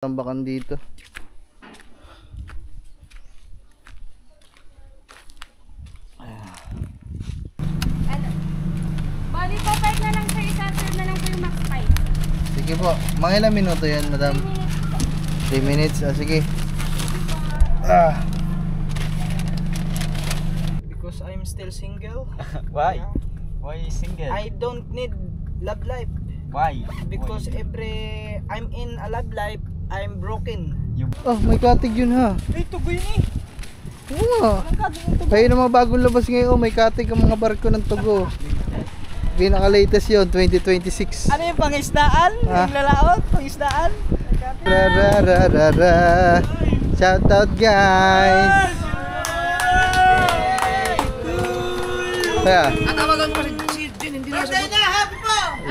Tambakan dito. Bali po, 5 na lang sir, isa-serve na lang po yung max 5. Sige po. Mga ilang minuto yan, madam? 3 minutes. Sige. Because I'm still single. Why? Why single? I don't need love life. Why? Because Why? I'm in a love life, I'm broken. Oh, may katig yun ha. Ay, tugoy ni. Oo nga. Kayo na mga bagong labas ngayon. May katig ang mga barko ng tugo. Pinaka-latest yun, 2026. Ano yung pangisdaan? Ah. Yung lalaot? Pangisdaan? Ra ra ra ra ra. Shout out guys. Kaya, Tatawagan ko si Jin, hindi na sagot.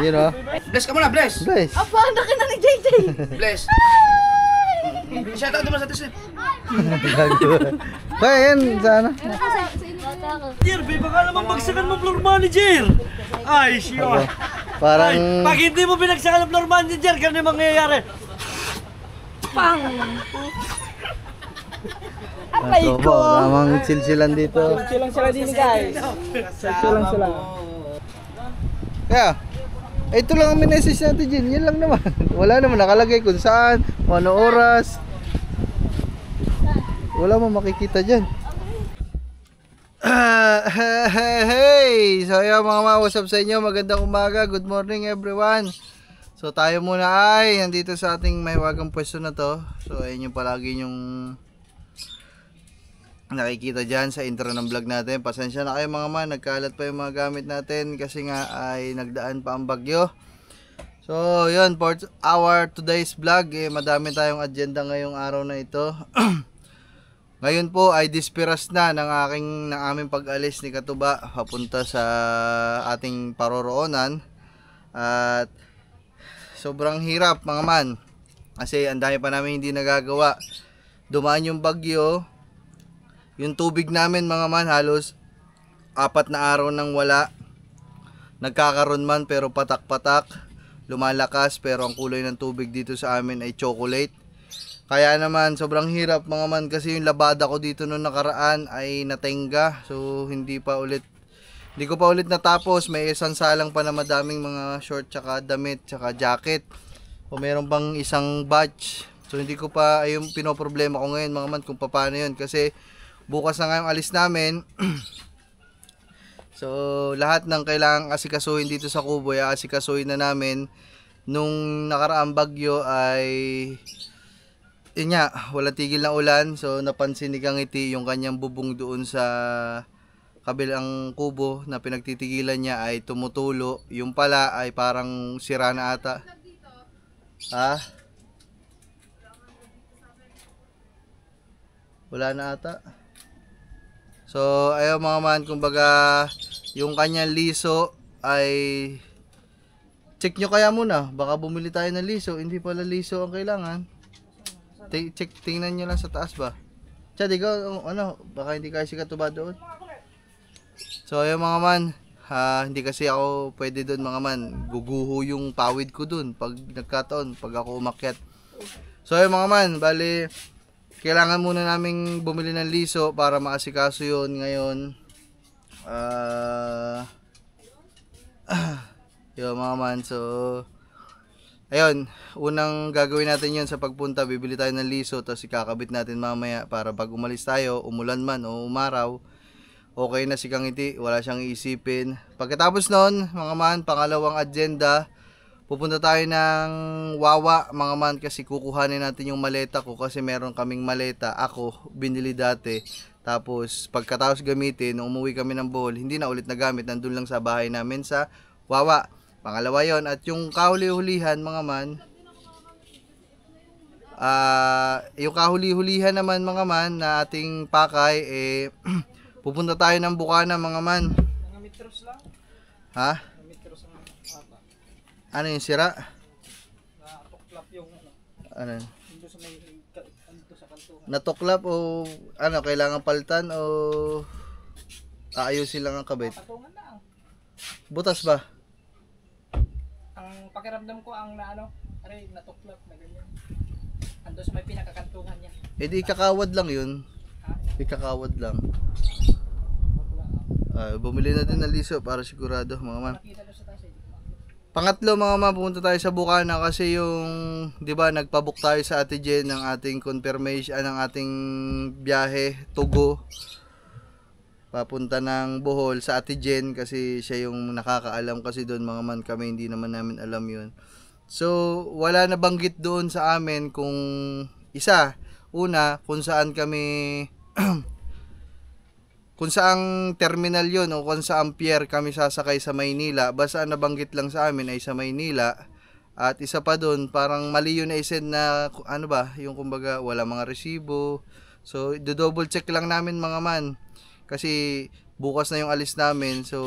you know. Bless ka muna, bless. Bless. Apa, anak ka na ni JJ. Bless. Shout out naman sa atin. Kaya yan, sana. Jer, baka naman bagsakan mo floor manager. Ay, siya. Parang Pag hindi mo binagsakan ng floor manager, ganun yung mangyayari. Pang! Aray Opo, ko! namang silsilan dito. Silang sila din guys. Silang sila. Kaya, ito lang ang minessage natin, Jin. Yan lang naman. Wala naman nakalagay kung saan, kung ano oras. Wala mo makikita dyan. Hey! So yun mga mga, what's up sa inyo? Magandang umaga. Good morning everyone. So tayo muna ay nandito sa ating mahiwagang pwesto na to. So ayun yung palagi yung nakikita dyan sa intro ng vlog natin. Pasensya na kayo mga man, nagkalat pa yung mga gamit natin kasi nga ay nagdaan pa ang bagyo. So yun, for our today's vlog, madami tayong agenda ngayong araw na ito. Ngayon po ay dispiras na ng aming pag-alis ni Katuba papunta sa ating paroroonan. At sobrang hirap mga man kasi ang dami pa namin hindi nagagawa. Dumaan yung bagyo. Yung tubig namin mga man halos 4 na araw nang wala. Nagkakaroon man pero patak-patak. Lumalakas pero ang kulay ng tubig dito sa amin ay chocolate. Kaya naman sobrang hirap mga man kasi yung labada ko dito noong nakaraan ay natenga. So hindi ko pa ulit natapos. May isang salang pa na madaming mga short tsaka damit tsaka jacket. O meron pang isang batch. So hindi ko pa yung pinoproblema ko ngayon mga man kung paano yun kasi bukas na nga yung alis namin. So lahat ng kailangang asikasuhin dito sa Kubo ay asikasuhin na namin. Nung nakaraang bagyo ay yun nga, walang tigil na ulan. So napansin ni Kangiti yung kanyang bubong doon sa kabilang kubo na pinagtitigilan niya ay tumutulo. Yung pala ay parang sira na ata. Ha? Wala na ata. So ayaw mga man, kumbaga yung kanyang liso ay check nyo kaya muna. Baka bumili tayo ng liso. Hindi pala liso ang kailangan. Tingnan nyo lang sa taas ba. Chad, ikaw, baka hindi kasi Katuba doon. So ayun mga man, hindi kasi ako pwede doon mga man. Guguho yung pawid ko doon pag nagkataon, pag ako umakyat. So ayun mga man, bali kailangan muna naming bumili ng liso para maasikaso yun ngayon. Yun mga man, so ayun, unang gagawin natin yun sa pagpunta, bibili tayo ng liso, tapos ikakabit natin mamaya para pag umalis tayo, umulan man o umaraw, okay na si Kangiti, wala siyang iisipin. Pagkatapos nun, mga man, pangalawang agenda, pupunta tayo ng Wawa, mga man, kasi kukuhanin natin yung maleta ko, kasi meron kaming maleta, ako, binili dati. Tapos, pagkatapos gamitin, nung umuwi kami ng Bohol, hindi na ulit nagamit, nandun lang sa bahay namin sa Wawa. Pangalawa yon. At yung kahuli-hulihan mga man, yung kahuli-hulihan naman mga man na ating pakay, pupunta tayo ng Bukana mga man. Mga metros lang. Ha? Mga metros ang haba. Ano yung sira? Natuklap yung Ano? Dito sa may dito sa kanto. Natuklap o kailangan palitan o aayusin lang ang kabit? Patungan lang. Butas ba? Ang pakiramdam ko ang naano, natuklap na ganyan. doon sa may pinakakantungan niya. Eh di kakawad lang yun. Ikakawad lang. Bumili na din ng liso para sigurado mga man. Nakita doon sa taas eh. Pangatlo mga man, pupunta tayo sa Bukana kasi yung, di ba, nagpabook tayo sa Ate Jen ng ating confirmation, ng ating biyahe, Tugo. Papunta ng Bohol sa Ate Jen kasi siya yung nakakaalam kasi doon mga man, kami hindi naman namin alam yun. So, wala na banggit doon sa amin kung una, kung saan kami kung saang terminal yon o kung saang pier kami sasakay sa Maynila. Basta nabanggit lang sa amin ay sa Maynila. At isa pa doon, parang mali yun na isend na ano ba, yung kumbaga wala mga resibo. So, do-double check lang namin mga man. Kasi bukas na yung alis namin. So,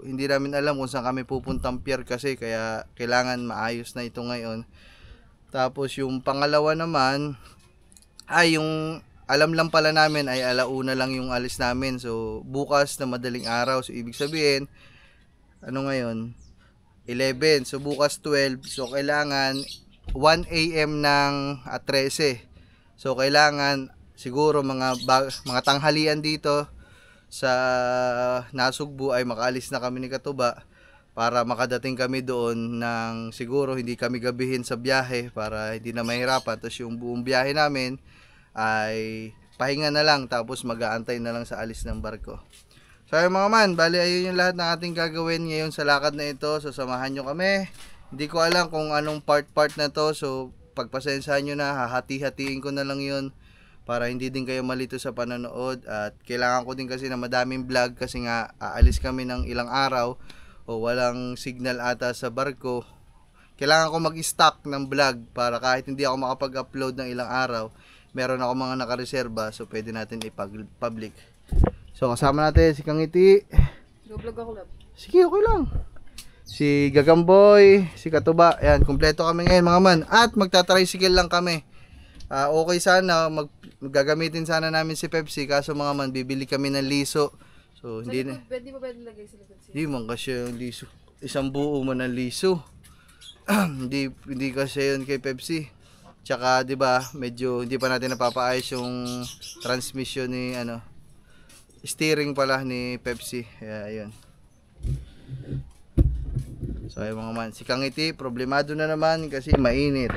hindi namin alam kung saan kami pupuntang pier kasi kaya kailangan maayos na ito ngayon. Tapos yung pangalawa naman ay yung alam lang pala namin ay 1:00 lang yung alis namin. So, bukas na madaling araw. So, ibig sabihin, ano ngayon? 11. So, bukas 12. So, kailangan 1 AM ng 13. So, kailangan siguro mga tanghalian dito sa Nasugbu ay makaalis na kami ni Katuba para makadating kami doon ng siguro hindi kami gabihin sa biyahe para hindi na mahirapan. Tapos yung buong biyahe namin ay pahinga na lang tapos mag-aantay na lang sa alis ng barko. So ayun mga man, bali ayun yung lahat ng ating gagawin ngayon sa lakad na ito. So samahan nyo kami. Hindi ko alam kung anong part na to. So pagpasensyahan nyo na, hahati-hatiin ko na lang yun para hindi din kayo malito sa panonood. At kailangan ko din kasi na madaming vlog kasi nga aalis kami ng ilang araw o walang signal ata sa barko. Kailangan ko mag-stock ng vlog para kahit hindi ako makapag-upload ng ilang araw, meron ako mga nakareserba so pwede natin i-public. So kasama natin si Kangiti. Vlog ako lab. Sige, okay lang. Si Gagamboy, si Katuba. Ayan, kumpleto kami ngayon mga man. At magta-tricycle lang kami. Okay sana, gagamitin sana namin si Pepsi. Kaso mga man, bibili kami ng liso. So hindi na. Pwede ba pwede lagay sa likod siya? Hindi man kasi yung liso. Isang buo man ng liso. hindi kasi yun kay Pepsi. Tsaka 'di ba, medyo hindi pa natin napapaayos yung transmission ni steering pala ni Pepsi. Kaya ayun. So ayun mga man, si Kangiti problemado na naman kasi mainit.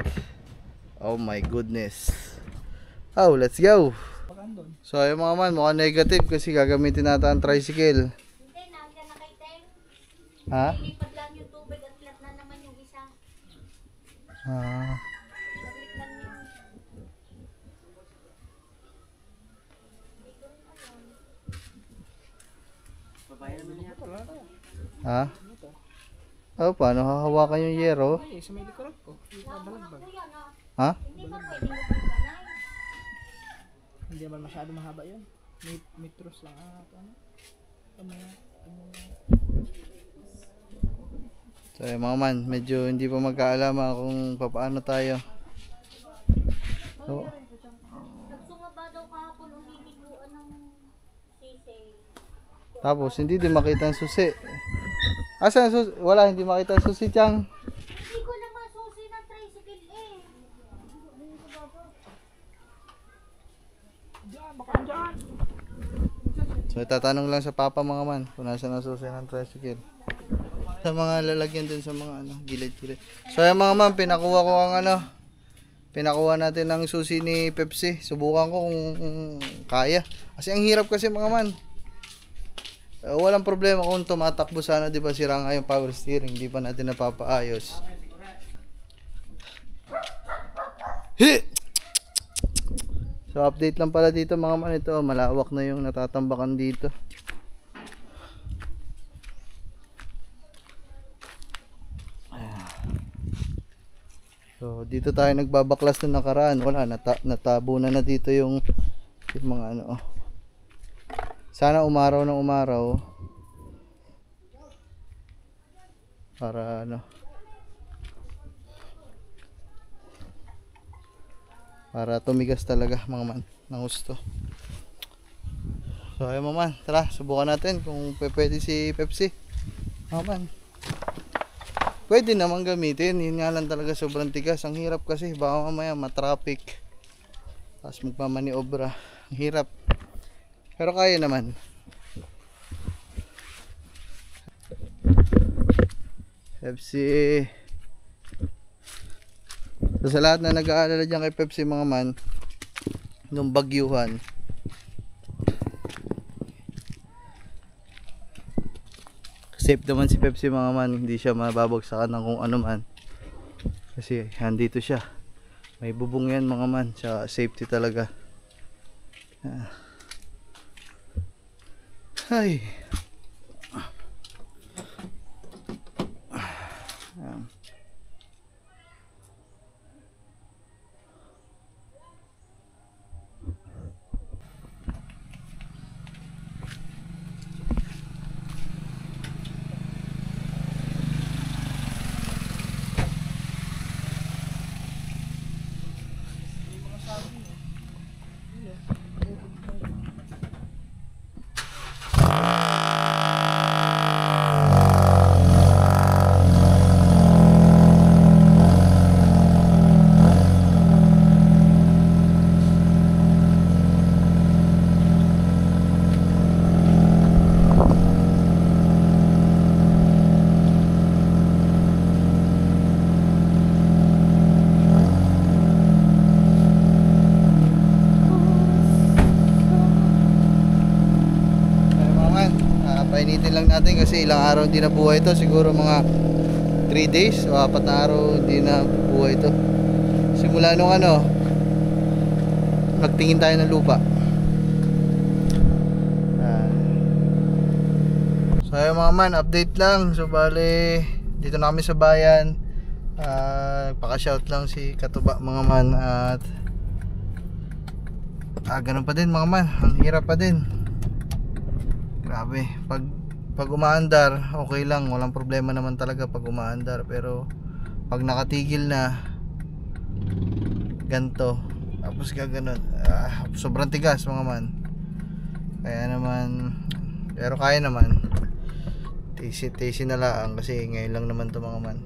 Oh my goodness. Oh, let's go. So ayun mga man, mukhang negative kasi gagamitin natin ang tricycle. Hindi, nandiyan na kay Teng. Ha? Ilipat lang yung tubig at flat na naman yung isa. Ah. Ha? Oh, paano hahawakan yung yero? Ay, sa may likuran ko. Balagbag. Ha? Hindi ba pwede mo pagkanay? Hindi naman masyado mahaba yun. Metros lang. So mga man, medyo hindi pa magkaalama kung paano tayo. So, Nagsungaba daw kahapon umiliguan ng sisay. tapos hindi din makita ang susi. Asan ang susi? Wala, hindi makita ang susi, Chang. Hindi ko na masusi ng tricycle eh. So itatanong lang sa papa mga man kung nasa ang susi ng tricycle. Sa mga lalagyan dun sa mga gilid-gilid. So yung mga man, pinakuha ko ang pinakuha natin ng susi ni Pepsi. Subukan ko kung kaya. Kasi ang hirap kasi mga man. Walang problema kung tumatakbo sana, di ba, sira nga yung power steering, di pa natin napapaayos. So update lang pala dito mga man, ito malawak na yung natatambakan dito. So dito tayo nagbabaklas nung nakaraan, wala, natabo na dito yung mga sana umaraw ng umaraw para para tumigas talaga mga man ng gusto. So ayun mga man, tara subukan natin kung pwede si Pepsi mga man. pwede naman gamitin. Yun nga lang talaga sobrang tigas. Ang hirap kasi baka mamaya matraffic. Tapos magmamaniobra. Ang hirap. Pero kaya naman. Pepsi. So, sa lahat na nag-aalala dyan kay Pepsi mga man, nung bagyuhan, safe naman si Pepsi mga man. Hindi siya mababagsakan ng kung ano man. Kasi handito siya. May bubong yan mga man. Sa safety talaga. Ay. Painitin lang natin kasi ilang araw hindi na buhay ito. Siguro mga 3 days o 4 na araw hindi na buhay ito. Simula nung nagtingin tayo ng lupa. So ayun mga man, update lang. So bale, dito na kami sa bayan. Paka-shout lang si Katuba mga man. At ganun pa din mga man. Ang hirap pa din. Grabe, pag umaandar, okay lang, walang problema naman talaga pag umaandar, pero pag nakatigil na ganto, tapos gaganon, sobrang tigas mga man. Kaya naman, pero kaya naman. Tisi na lang kasi ngayon lang naman to mga man.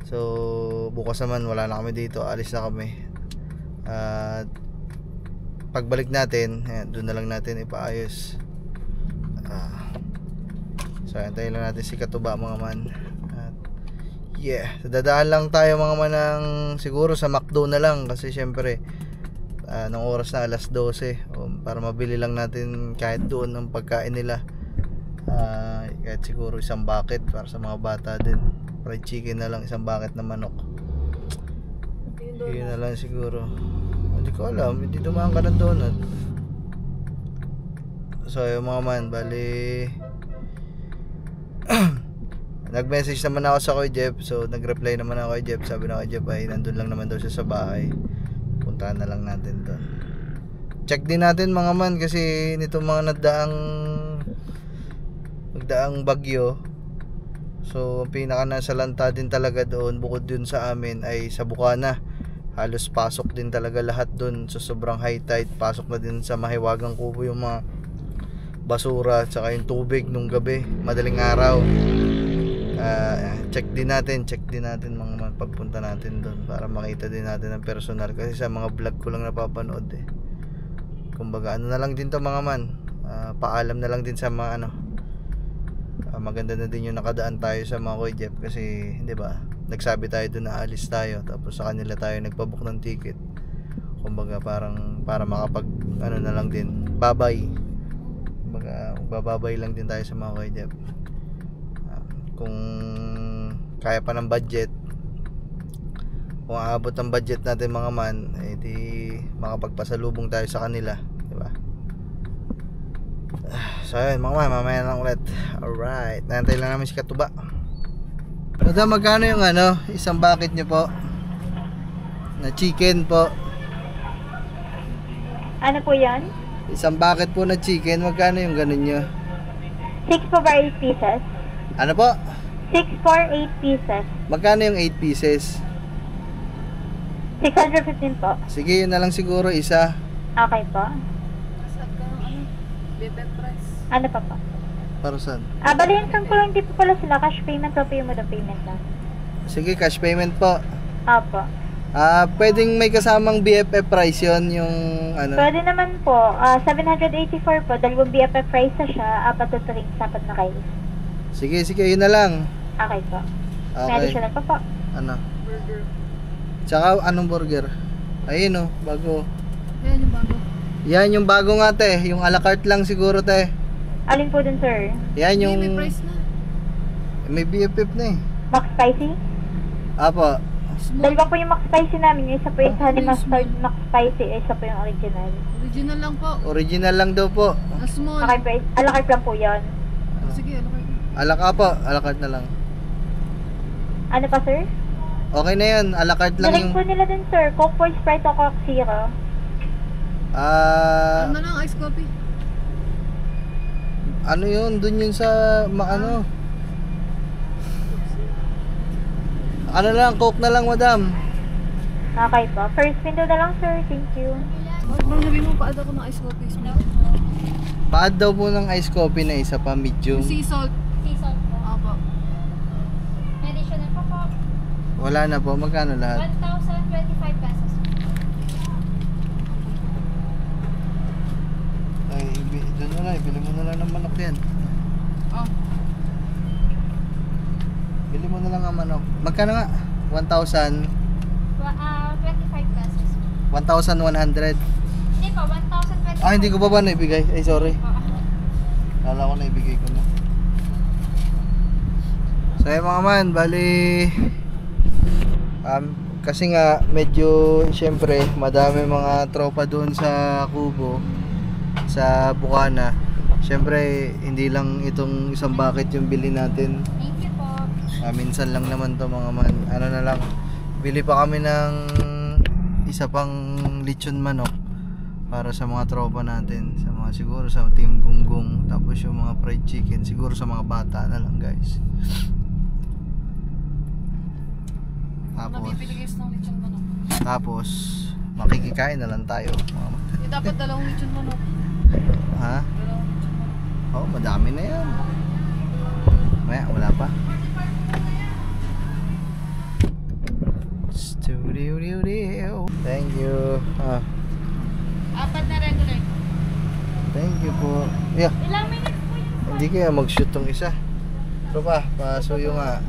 So bukas naman wala na kami dito, alis na kami. At pagbalik natin, doon na lang natin ipaayos. So antayin lang natin si Katuba mga man. At dadaan lang tayo mga man ng siguro sa McDo na lang. Kasi syempre nung oras na alas 12 para mabili lang natin kahit doon ng pagkain nila. Kahit siguro isang bucket para sa mga bata din. Fried chicken na lang, isang bucket na manok. Yun na lang siguro. Hindi ko alam, hindi dumaan ka ng donut. So yung mga man, bali nag-message naman ako sa Kuya Jeff. So nag-reply naman ako kay Jeff. Sabi na kay Jeff ay nandun lang naman daw siya sa bahay. Puntahan na lang natin doon. Check din natin mga man kasi nito mga nagdaang bagyo. So pinaka nasalanta din talaga doon bukod dun sa amin ay sa Bukana. Halos pasok din talaga lahat doon. So sobrang high tide, pasok na din sa Mahiwagang Kubo yung mga basura at saka yung tubig nung gabi, madaling araw. Check din natin mga man pagpunta natin doon para makita din natin ng personal kasi sa mga vlog ko lang napapanood kumbaga na lang din to mga man, paalam na lang din sa mga maganda na din yung nakadaan tayo sa mga Kuya Jeff kasi di ba nagsabi tayo doon na alis tayo tapos sa kanila tayo nagpabook ng ticket, kumbaga parang para makapag na lang din babay, bababay lang din tayo sa mga Kuya Jeff. Kung kaya pa ng budget, kung aabot ang budget natin mga man, di makapagpasalubong tayo sa kanila, di ba? So ayun mga man, mamaya lang ulit. Alright, nantay lang namin si Katuba. Madam, magkano yung isang bucket nyo po na chicken po? Ano po yan? Isang bucket po na chicken, magkano yung ganun nyo? 6 for 8 pieces. Ano po? 6 for 8 pieces. Magkano yung 8 pieces? 615 po. Sige, yun na lang siguro isa. Okay po. Bebe price. Ano pa po? Para saan? Bali yung sampulang di po pala sila. Cash payment o pay mo the payment lang. Sige, cash payment po. Opo. Pwedeng may kasamang BFF price yon yung ano. Pwede naman po. 784 po. Dalawang BFF price na siya. 4 to 3. Sapat na kayo. Sige, yun na lang. Okay po. May Okay. additional pa po. Ano? Tsaka anong burger? Ayun oh, bago. Ayan yung bago. Yan yung bago nga te, yung a la carte lang siguro te. Alin po dun, sir? Yan yung May price na. may BFF na eh. Max Spicy? Apo. Dalawa po yung Max Spicy namin. Yung isa po yung Honey Mustard Max Spicy. Isa po yung original. Original lang po. Original lang daw po. Small. Okay po. Alakart lang po yun. Sige, ano kayo? A la carte na lang. Ano pa, sir? Okay na yun, a la carte lang Direct yung po nila dun, sir. Coke for Sprite o Coke Zero. Ano lang, ice coffee? Ano yun, dun yun sa ano lang, Coke na lang madam. Okay po. First window na lang, sir. Thank you. Bro, sabi mo, paad ako ng ice coffee. Pa-add daw po ng ice coffee na isa pa medium. Sea salt. Sea salt po. Opo. Additional pa po. Wala na po, magkano lahat? 1,025 pesos. Ay, doon na lang, ibili mo na lang ng manok yan. Oh. Bili mo na lang ang manok. Magkano nga? 1,000? 25 pesos. 1,100. Hindi po, 1,025. Hindi ko ba naibigay? Ay, sorry. Kala ko naibigay ko na. So, yung mga man, bali kasi nga medyo syempre madami mga tropa doon sa Kubo, sa Bukana. Syempre hindi lang itong isang bucket yung bili natin. Thank you po. Minsan lang naman to mga man. Ano na lang, bili pa kami ng isa pang lechon manok para sa mga tropa natin, sa mga siguro sa team Gunggong, tapos yung mga fried chicken siguro sa mga bata na lang guys. Tapos makikikain na lang tayo mga man. Dapat dalawang lechon manok. Ha? Dalawang lechon manok. Oh, madami na yan. Maya, wala pa. Thank you. Apat na regular. Thank you po. Yeah. Ilang minutes po yun? Hindi kaya mag-shoot tong isa. Ito pa, pasuyo nga.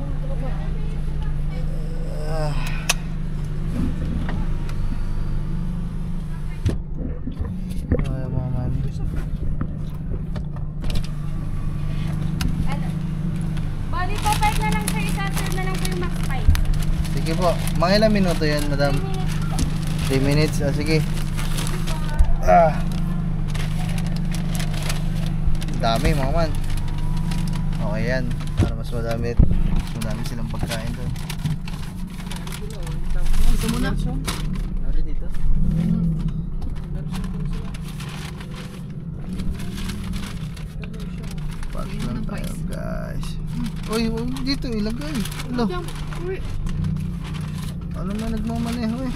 Ay, mga man. Ano? Bali po, 5 na lang sir. Isa-serve na lang po yung Max Spice. Sige po, mga ilang minuto yan, madam? 3 minutes. Sige. Dami mga man. Okay yan, para mas madami silang pagkain doon. Ito muna. Ari dito. Pass lang tayo guys. Uy, dito ilagay. Ano? Ano na nagmamaneho eh?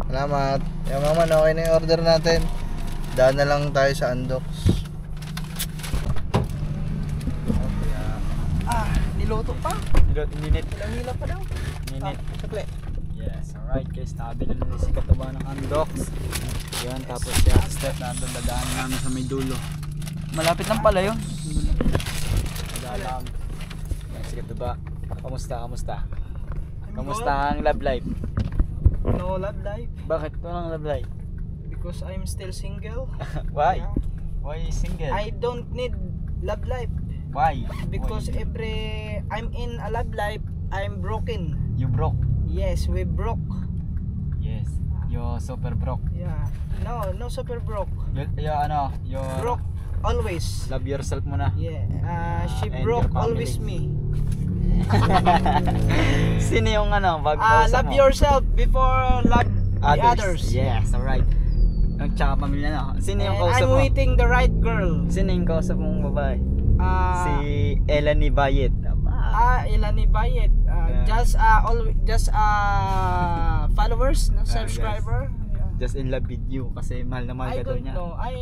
Salamat. Yung mga man, okay na yung order natin. Daan na lang tayo sa Andox. Niluto pa. Ninit. Nila pa daw. Ninit. Sakli. Yes, alright guys. Nakabili na si Katuba ng Andox. Yan, tapos yung step na doon dadaan namin sa may dulo. Malapit lang pala yun. Dadaan. Yan si Katuba. Kamusta? Kamusta ang love life? No love life. Bakit walang love life? Because I'm still single. Why? Why single? I don't need love life. Why? Because Why? I'm in a love life, I'm broken. You broke. Yes, we broke. Yes. You're super broke. Yeah. No super broke. You're Broke always. love yourself muna. Yeah. She And broke your family. always me. Sino yung bago Love yourself before love the others. Yes, alright. Ang tsaka pamilya na. Sino yung And kausap I'm mo? waiting the right girl. Sino yung kausap mong babae? Ah, Si Elanie Bayet. Ilani Bayet. Yeah. Just followers, no subscriber. Yeah. just in love with you kasi mahal na mahal I ka daw don't niya. know. I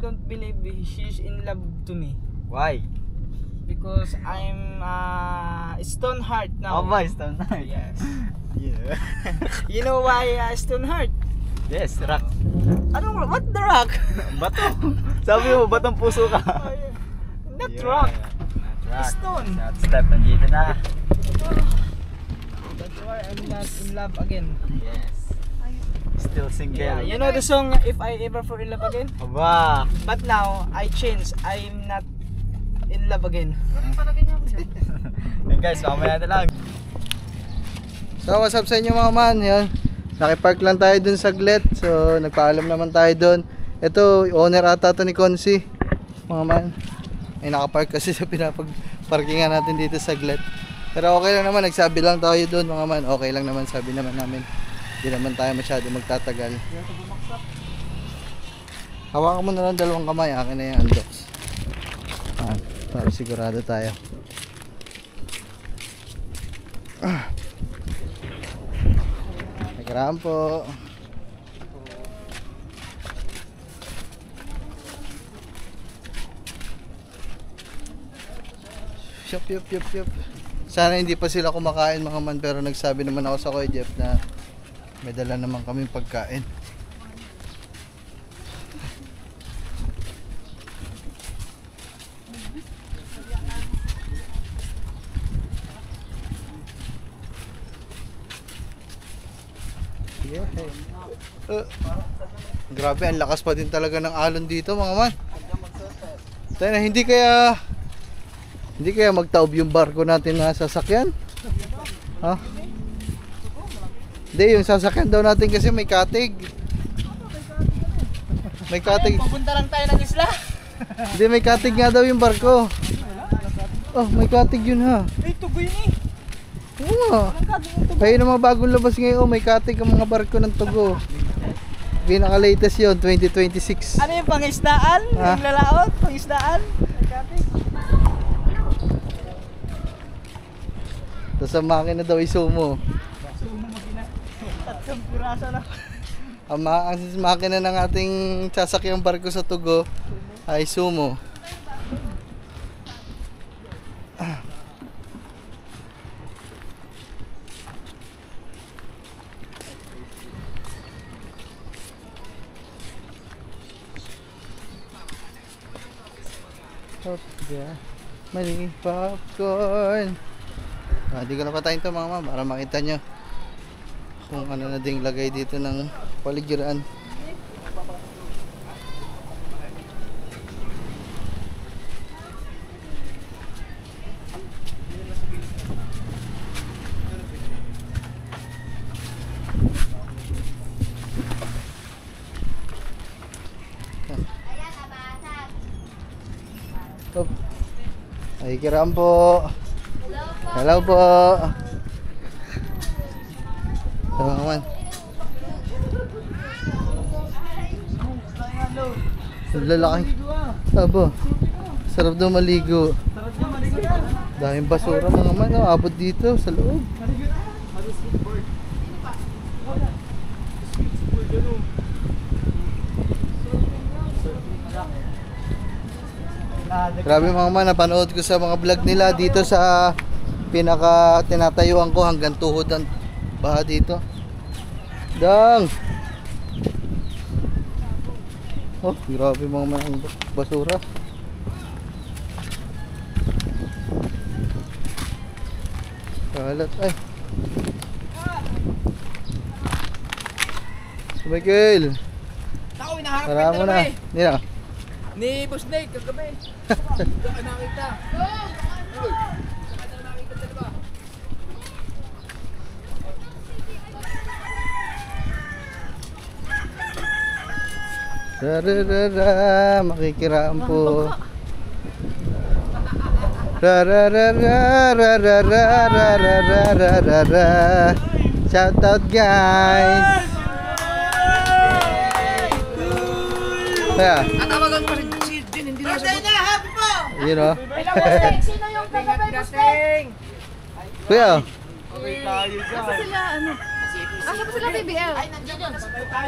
don't believe she's in love to me. Why? Because I'm stone heart now. Oh, ba, stone heart. Yes. Yeah. You know why stone heart? Yes, rock. What the rock? Bato. Sabi mo, batong puso ka. Not Yeah, rock. Not rock. Stone. Not step, nandito na. That's why I'm not in love again. Yes. Still single. Yeah, you know the song If I Ever Fall in Love Again? Aba. But now I changed. I'm not in love again. Yan guys, mamaya na lang. So what's up sa inyo mga man? Yan. Nakipark lang tayo dun saglit. So nagpaalam naman tayo dun. Ito, owner ata to ni Consi. Mga man. Ay nakapark kasi sa pinapag-parkingan natin dito saglit. Pero okay lang naman, nagsabi lang tayo dun mga man. Okay lang naman, sabi naman namin. Hindi naman tayo masyado magtatagal. Hawakan mo na lang dalawang kamay, akin na yung undox. Para sigurado tayo. Nagraan po. Yup. Sana hindi pa sila kumakain mga man, pero nagsabi naman ako sa Kuya Jeff na may dala naman kaming pagkain. Yeah. Grabe, ang lakas pa din talaga ng alon dito mga man. Tayo na, hindi kaya magtaob yung barko natin na sasakyan? Ha? Hindi, yung sasakyan daw natin kasi may katig. May katig. Papunta lang tayo ng isla. Hindi, may katig nga daw yung barko. Oh, may katig yun ha. Eh, tugoy ni. Oo. Kaya ng mga bagong labas ngayon, may katig ang mga barko ng Tugo. Pinaka-latest yun, 2026. Ano yung pangisdaan? Ah. Yung lalaot? Pangisdaan? Tapos ang makina daw ay sumo. Sumo makina. Tatlong piraso na. Ang makina ng ating sasakyang barko sa Tugo ay sumo. Maling popcorn. Di ko na patayin to mga ma'am para makita nyo kung ano na ding lagay dito ng paligiran. Oh. Ay, kiram po. Hello po. Hello naman. Lalaki. Aba. Sarap daw maligo. Daming basura mga man. Oh, abot dito sa loob. Grabe mga man, napanood ko sa mga vlog nila dito sa pinaka tinatayuan ko hanggang tuhod ang baha dito. Dang! Oh, grabe mga man ang basura. Kalat ay. Michael! Ako, hinaharap Tara mo na. Nina. Ni Boss Nate, kagabi. Doon ka nakita. Rararara, makikiraan po. Rararara. Shout out guys. Kaya, Tatawagan ko si Jin, hindi na sagot. Happy po! you know. Sino yung kagabi, Boss Nate? Kuya, Okay tayo dyan. Sila, ano? Asa ba sila BBL?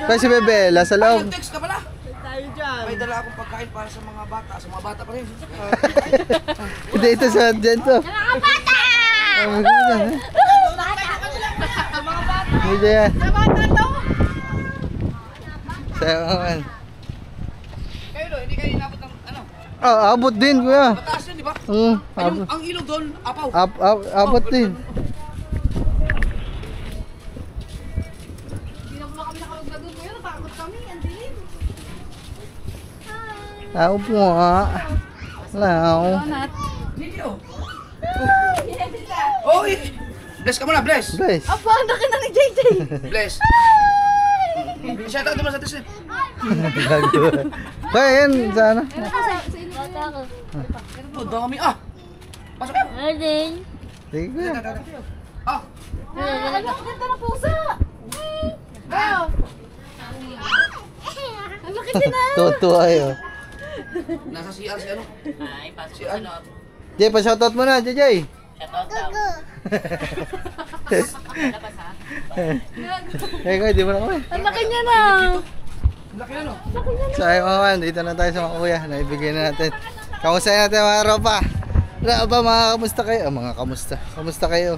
Kaya si Bebe, sa loob. Text ka pala. Tayo dyan. May dala akong pagkain para sa mga bata. Sa mga bata pa rin. Hindi, ito sa dyan to. Mga bata! Hindi yan. Mga bata to! Sa'yo naman. Kayo no, hindi kayo inabot ng ano? Ah, abot din kuya. Mataas yun, di ba? Abot. Ang ilog doon, apaw. Abot din. Hindi na kami nakawag-gagod ngayon. Natakot kami. Ang dilim. Tao po nga. Lao. Donut. Hindi oh. Oy! Bless ka muna, bless. Guys. Apa, ang laki na ni JJ. Bless. Shout out naman sa Tislet. Gago. Kaya yan, sana. Bata ko. Oh, dami ah. Pasok ka. Sige kuya. Ah, Ang ganda ng pusa. Wow. Ang laki din na. Tutuwa yun. nasa CR si ano? Si ano? Jay, pa-shoutout mo na, JJ. Eh, kaya di mo na kami. Ang laki niya na. Laki na no? So ayun mga man, dito na tayo sa mga kuya. Naibigay na natin. Kamusta natin mga ropa? Ropa, mga kamusta kayo? Mga kamusta. Kamusta kayo?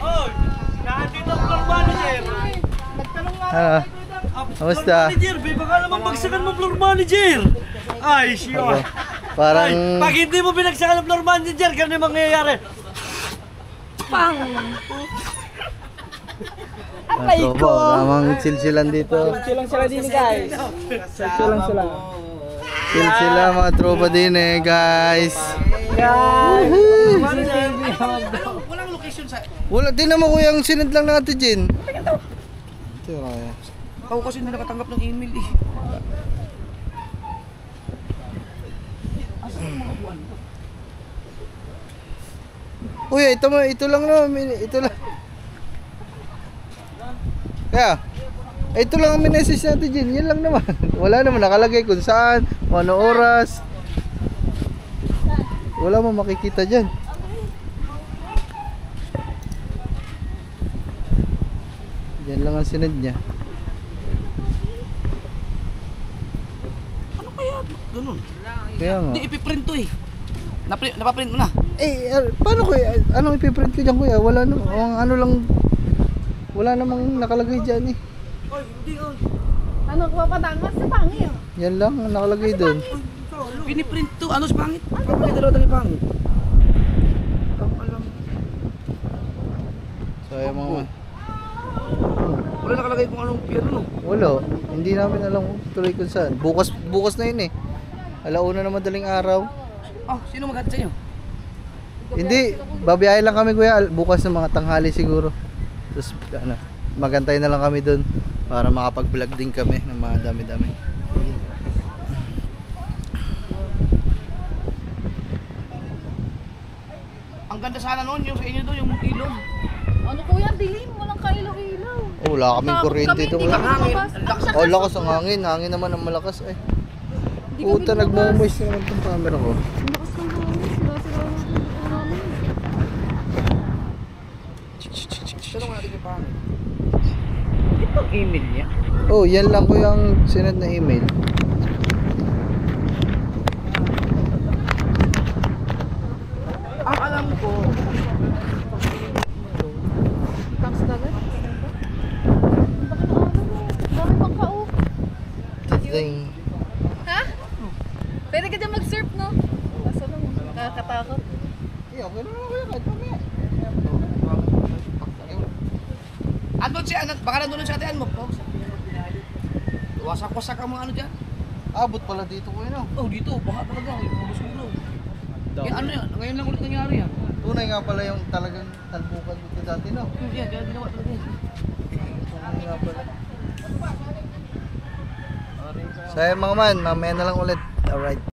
Oh, nandito ang floor manager. Ano? Kamusta? Floor manager, babe, baka naman bagsakan mo floor manager. Ay, siya. Parang... Ay, pag hindi mo binagsakan ng floor manager, ganun yung mangyayari. Pang! Aray ko! Namang silsilan dito. Silang sila din guys. Silang sila. Silsila mga tropa din eh, guys. Guys! Walang location sa... Wala din naman kuya ang sinad lang natin, Jin. Ito kaya. Ako kasi hindi nakatanggap ng email eh. Uy, ito lang naman, ito lang. Kaya, ito lang ang minessage natin, Jin. Yan lang naman. Wala naman nakalagay kung saan, kung ano oras. Wala mo makikita dyan. Yan lang ang sinad niya. Ano kaya? Ganun. Kaya nga. Hindi, ipiprint to eh. Napaprint mo na. Paano kuya? Anong ipiprint ko dyan kuya? Wala no, ang ano lang. Wala namang nakalagay dyan eh. Oy, hindi oh. Ano ko papatangas sa pangil? Yan lang ang nakalagay doon. Piniprint to. Ano sa pangit? Papakita daw tayo pangit. Alam. So ayan mga. Wala nakalagay kung anong pier no. Wala. Hindi namin alam kung tuloy kung saan. Bukas na yun eh. Alauna na madaling araw. Oh, sino maghatid sa inyo? Hindi, babiyahe lang kami kuya. Bukas ng mga tanghali siguro. Tapos ano, magantay na lang kami doon para makapag-vlog din kami ng mga dami-dami. Ang ganda sana noon yung sa inyo doon, yung ilog. Ano kuya, dilim. Walang kailaw-ilaw. Oh, wala kaming kuryente dito Hindi kuya. kami lumabas. Ang lakas. Oh, lakas ang hangin. Hangin naman ang malakas eh. Puta, nagmo-moist na naman itong camera ko. Ang lakas ng hangin. Sila-sila namin. Sino mo natin yung pangit? Ito ang email niya. Oh, yan lang ko yung sinad na email. Ang alam ko, Thanks dagat. Dami pang kao. Tating. Ha? Pwede ka dyan mag-surf, no? Kaso lang, nakakatakot. Yeah, okay naman kuya. Kahit mamaya. andun si anak, baka nandun si atean mo. Wasak-wasak ang mga ano dyan. Abot pala dito kuya no. Oh, dito, baka talaga. Yung mga sulo. Yan, ano yan? Ngayon lang ulit nangyari yan. Tunay nga pala yung talagang talbukan dito dati no. Yan, kaya ginawa talaga yan. Tunay nga pala. So ayun mga man, mamaya na lang ulit. Alright.